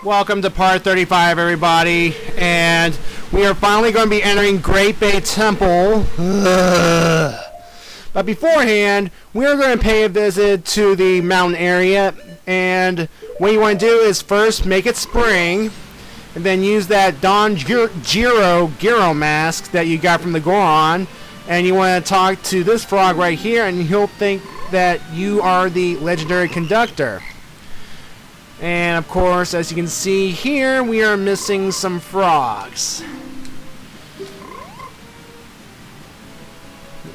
Welcome to part 35, everybody, and we are finally going to be entering Great Bay Temple. But beforehand, we are going to pay a visit to the mountain area, and what you want to do is first make it spring, and then use that Don Giro mask that you got from the Goron, and you want to talk to this frog right here, and he'll think that you are the legendary conductor. And of course, as you can see here, we are missing some frogs.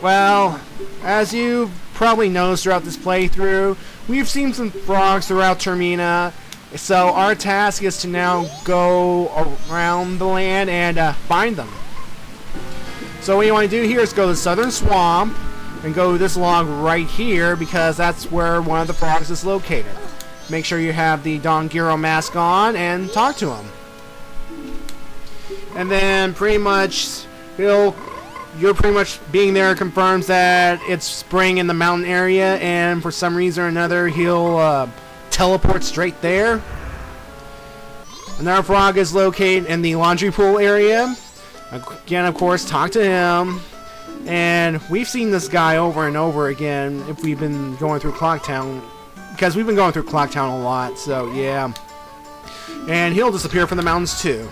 Well, as you've probably noticed throughout this playthrough, we've seen some frogs throughout Termina. So our task is to now go around the land and find them. So what you want to do here is go to the southern swamp and go to this log right here, because that's where one of the frogs is located. Make sure you have the Don Giro mask on and talk to him. And then pretty much you're pretty much being there confirms that it's spring in the mountain area, and for some reason or another he'll teleport straight there. Another frog is located in the laundry pool area. Again, of course, talk to him. And we've seen this guy over and over again if we've been going through Clocktown, because we've been going through Clocktown a lot, so yeah. And he'll disappear from the mountains too.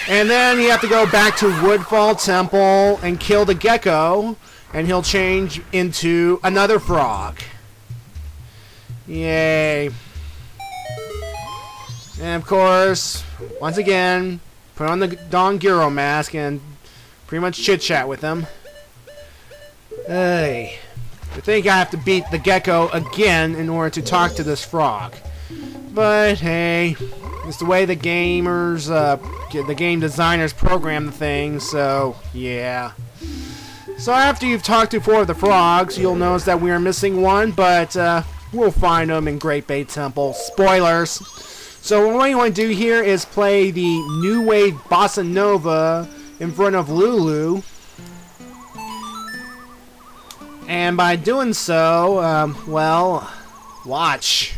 And then you have to go back to Woodfall Temple and kill the gecko, and he'll change into another frog. Yay. And of course, once again, put on the Don Giro mask and pretty much chit-chat with him. Hey. I think I have to beat the gecko again in order to talk to this frog. But hey, it's the way the gamers, the game designers program the thing, so yeah. So after you've talked to 4 of the frogs, you'll notice that we are missing one, but we'll find them in Great Bay Temple. Spoilers! So what you want to do here is play the New Wave Bossa Nova in front of Lulu. And by doing so, well, watch.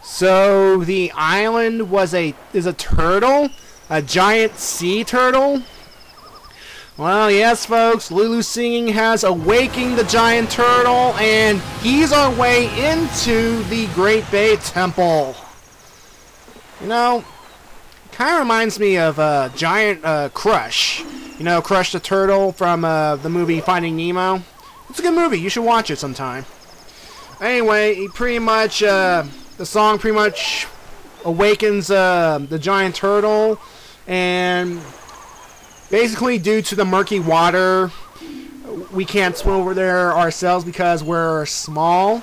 So the island is a turtle, a giant sea turtle. Well, yes, folks, Lulu Singing has awakened the giant turtle, and he's our way into the Great Bay Temple. You know, kind of reminds me of Giant Crush. You know, Crush the turtle from the movie Finding Nemo. It's a good movie. You should watch it sometime. Anyway, he pretty much. The song pretty much awakens the giant turtle, and basically due to the murky water, we can't swim over there ourselves because we're small.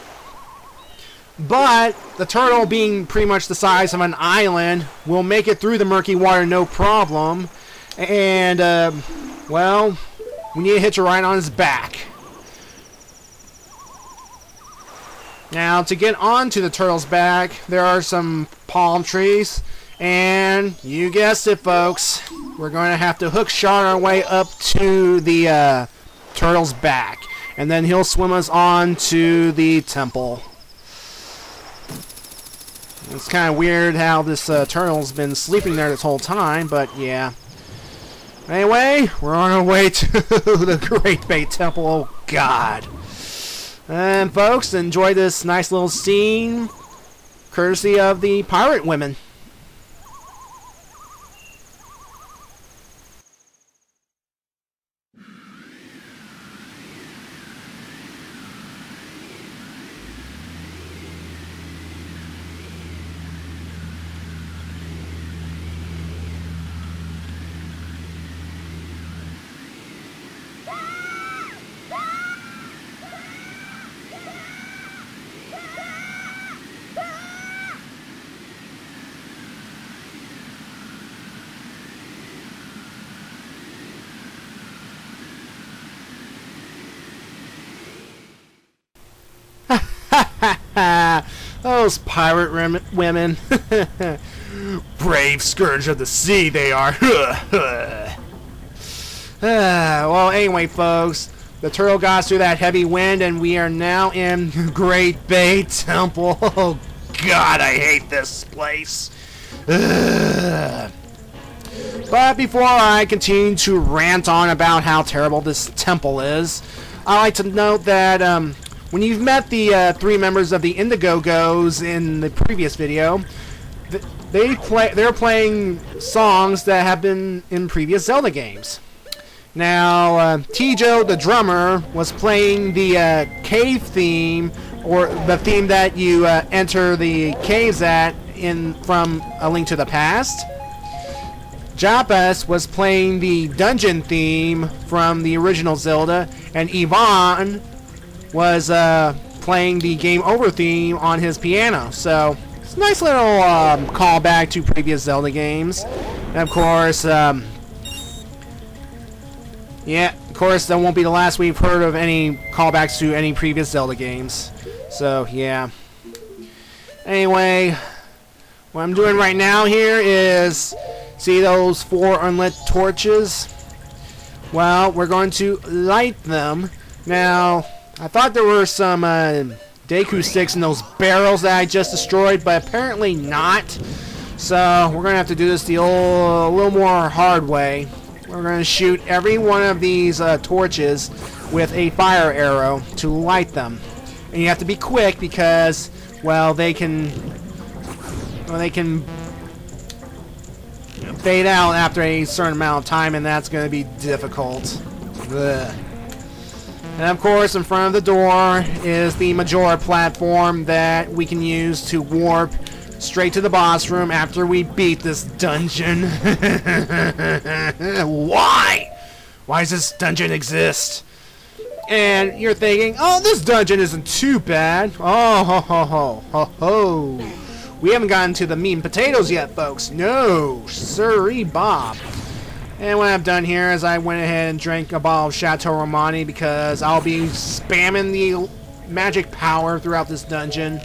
But the turtle, being pretty much the size of an island, will make it through the murky water no problem. And, well, we need to hitch a ride on his back. Now, to get onto the turtle's back, there are some palm trees, and you guessed it, folks, we're going to have to hook shot our way up to the turtle's back, and then he'll swim us on to the temple. It's kind of weird how this turtle's been sleeping there this whole time, but yeah. Anyway, we're on our way to the Great Bay Temple. Oh, God. And folks, enjoy this nice little scene courtesy of the pirate women. Those pirate women. Brave scourge of the sea they are. Well, anyway, folks, the turtle got us through that heavy wind, and we are now in Great Bay Temple. Oh, God, I hate this place. But before I continue to rant on about how terrible this temple is, I like to note that when you've met the 3 members of the Indigogos in the previous video, they're playing songs that have been in previous Zelda games. Now, Tijo, the drummer, was playing the cave theme, or the theme that you enter the caves at from A Link to the Past. Japas was playing the dungeon theme from the original Zelda, and Yvonne was playing the Game Over theme on his piano. So it's a nice little callback to previous Zelda games. And of course, yeah, of course, that won't be the last we've heard of any callbacks to any previous Zelda games. So yeah. Anyway, what I'm doing right now here is, see those 4 unlit torches? Well, we're going to light them. Now, I thought there were some Deku sticks in those barrels that I just destroyed, but apparently not. So, we're going to have to do this the a little more hard way. We're going to shoot every one of these torches with a fire arrow to light them. And you have to be quick because, well, they can fade out after a certain amount of time, and that's going to be difficult. Ugh. And of course, in front of the door is the Majora platform that we can use to warp straight to the boss room after we beat this dungeon. Why? Why does this dungeon exist? And you're thinking, oh, this dungeon isn't too bad. Oh, ho, ho, ho, ho, ho. We haven't gotten to the meat and potatoes yet, folks. No, sirree Bob. And what I've done here is I went ahead and drank a bottle of Chateau Romani because I'll be spamming the magic power throughout this dungeon.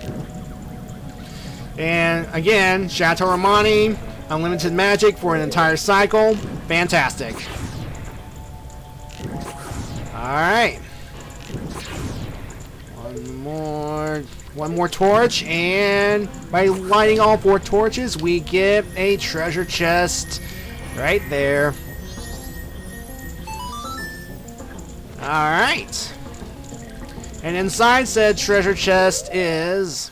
And again, Chateau Romani, unlimited magic for an entire cycle. Fantastic. Alright. One more torch, and by lighting all 4 torches, we get a treasure chest right there. Alright. And inside said treasure chest is...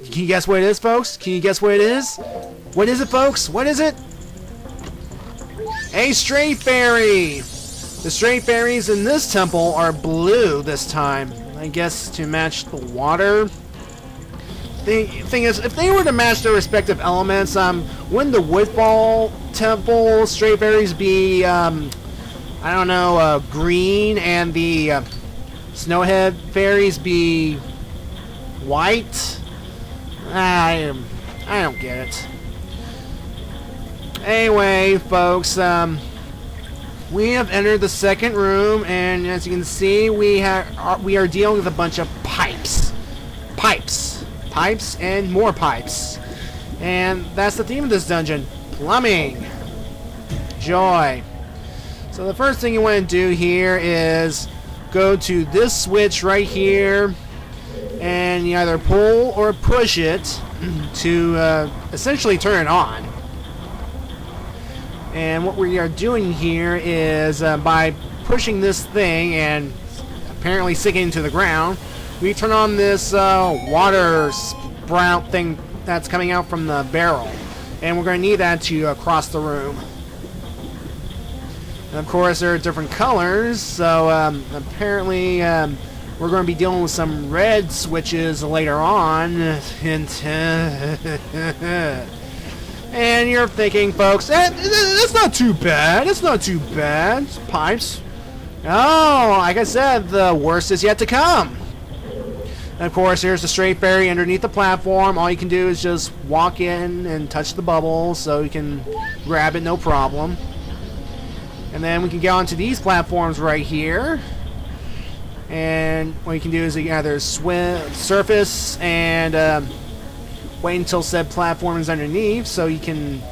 Can you guess what it is, folks? Can you guess what it is? What is it, folks? What is it? A stray fairy! The stray fairies in this temple are blue this time. I guess to match the water. The thing is, if they were to match their respective elements, wouldn't the Woodfall Temple stray fairies be, I don't know, green, and the Snowhead fairies be white? I don't get it. Anyway, folks, we have entered the second room, and as you can see, we are dealing with a bunch of pipes, and more pipes, and that's the theme of this dungeon: plumbing, joy. So the first thing you want to do here is go to this switch right here, and you either pull or push it to essentially turn it on. And what we are doing here is by pushing this thing and apparently sinking into the ground, we turn on this water sprout thing that's coming out from the barrel. And we're going to need that to cross the room. And of course there are different colors, so apparently we're going to be dealing with some red switches later on. And you're thinking, folks, that's not too bad. It's not too bad. It's pipes. Oh, like I said, the worst is yet to come. And of course, here's the stray fairy underneath the platform. All you can do is just walk in and touch the bubble so you can grab it, no problem. And then we can get onto these platforms right here. And what you can do is you can either swim, surface, and wait until said platform is underneath, so you can,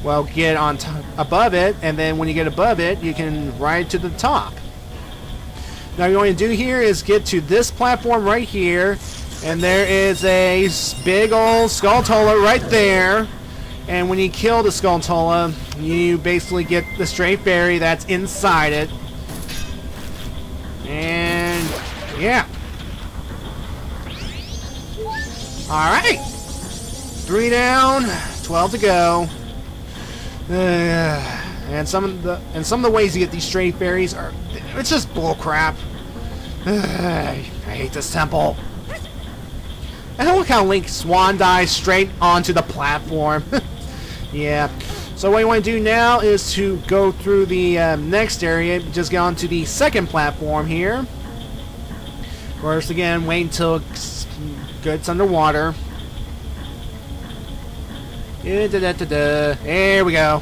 well, get on above it, and then when you get above it, you can ride to the top. Now, what you want to do here is get to this platform right here, and there is a big old Skulltula right there. And when you kill the Skulltula, you basically get the Strafe Berry that's inside it. And yeah. Alright. 3 down, 12 to go. And some of the ways you get these Strafe Berries are, it's just bullcrap. I hate this temple. And look how Link swan dives straight onto the platform. Yeah. So what you want to do now is to go through the next area. Just get onto the second platform here. First, again, wait until it gets underwater. There we go.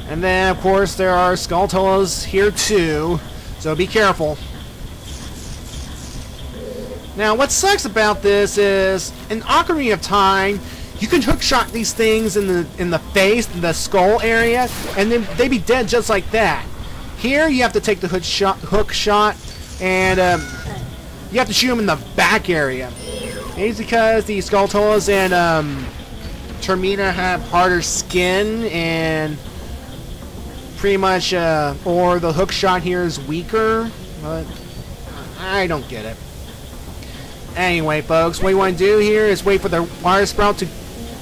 And then, of course, there are Skulltulas here too, so be careful. Now, what sucks about this is, in Ocarina of Time, you can hookshot these things in the face, in the skull area, and then they be dead just like that. Here, you have to take the hook shot, and you have to shoot them in the back area. It's because the Skulltulas and Termina have harder skin, and pretty much, or the hook shot here is weaker, but I don't get it. Anyway, folks, what you want to do here is wait for the water sprout to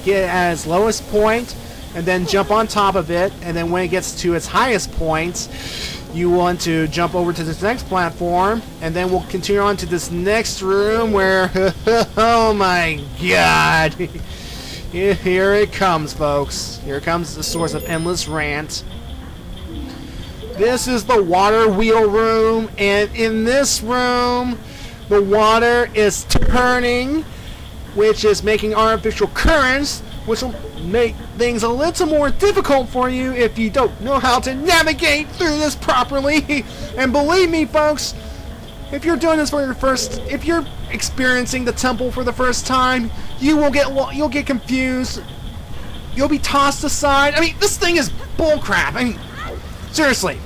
get at its lowest point, and then jump on top of it, and then when it gets to its highest point, you want to jump over to this next platform, and then we'll continue on to this next room where, oh my god, here it comes, folks. Here comes the source of endless rant. This is the water wheel room, and in this room, the water is turning, which is making artificial currents, which will make things a little more difficult for you if you don't know how to navigate through this properly. And believe me, folks, if you're doing this for your if you're experiencing the temple for the first time, you'll get confused. You'll be tossed aside. I mean, this thing is bullcrap. I mean, seriously.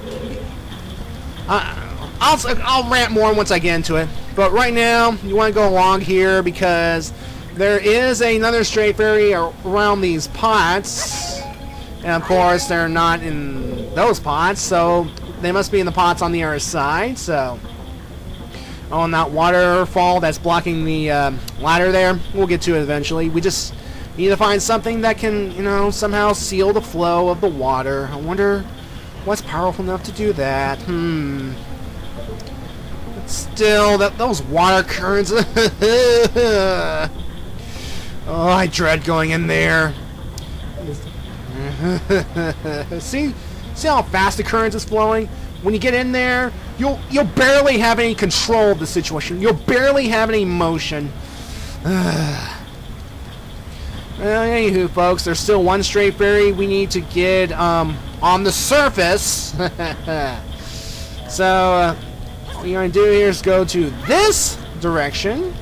I'll rant more once I get into it. But right now, you want to go along here because there is another Strafe Berry around these pots. And of course, they're not in those pots, so they must be in the pots on the other side. So, on that waterfall that's blocking the ladder there, we'll get to it eventually. We just need to find something that can, you know, somehow seal the flow of the water. I wonder what's powerful enough to do that. Still, those water currents. Oh, I dread going in there. See how fast the current is flowing? When you get in there, you'll barely have any control of the situation. You'll barely have any motion. Well, anywho, folks, there's still one Strafe Berry we need to get on the surface. So. What you're going to do here is go to this direction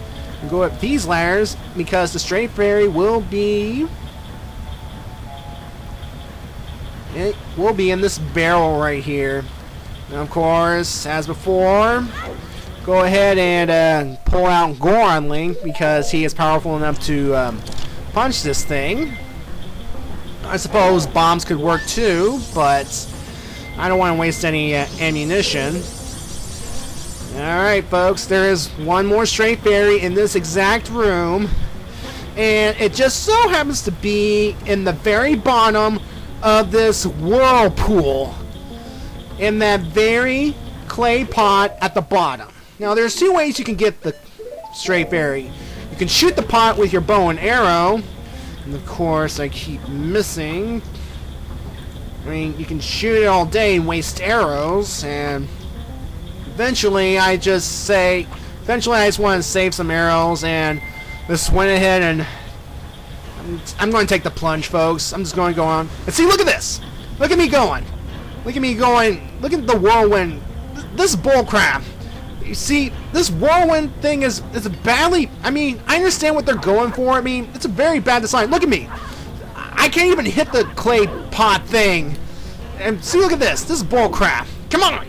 and go up these ladders because the Strafe Berry will be in this barrel right here. Now, of course, as before, go ahead and pull out Goron Link because he is powerful enough to punch this thing. I suppose bombs could work too, but I don't want to waste any ammunition. Alright, folks, there is one more Strafe Berry in this exact room, and it just so happens to be in the very bottom of this whirlpool, in that very clay pot at the bottom. Now, there's two ways you can get the Strafe Berry. You can shoot the pot with your bow and arrow, and of course, I keep missing. I mean, you can shoot it all day and waste arrows, and eventually I just want to save some arrows and just went ahead and I'm going to take the plunge, folks. I'm just going to go on. And see, look at this. Look at me going. Look at me going. Look at the whirlwind. This is bullcrap. You see, this whirlwind thing is badly... I mean, I understand what they're going for. I mean, it's a very bad design. Look at me. I can't even hit the clay pot thing. And see, look at this. This is bullcrap. Come on.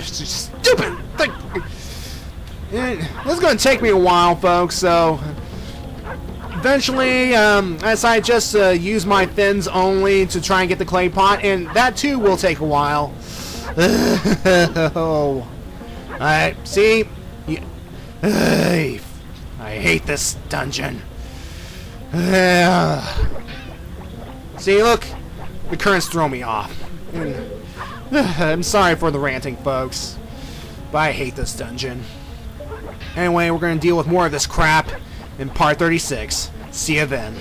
Stupid thing. This is going to take me a while, folks, so... Eventually, as I just use my fins only to try and get the clay pot, and that too will take a while. Oh. Alright, see? I hate this dungeon. See, look? The currents throw me off. I'm sorry for the ranting, folks. But I hate this dungeon. Anyway, we're going to deal with more of this crap in part 36. See you then.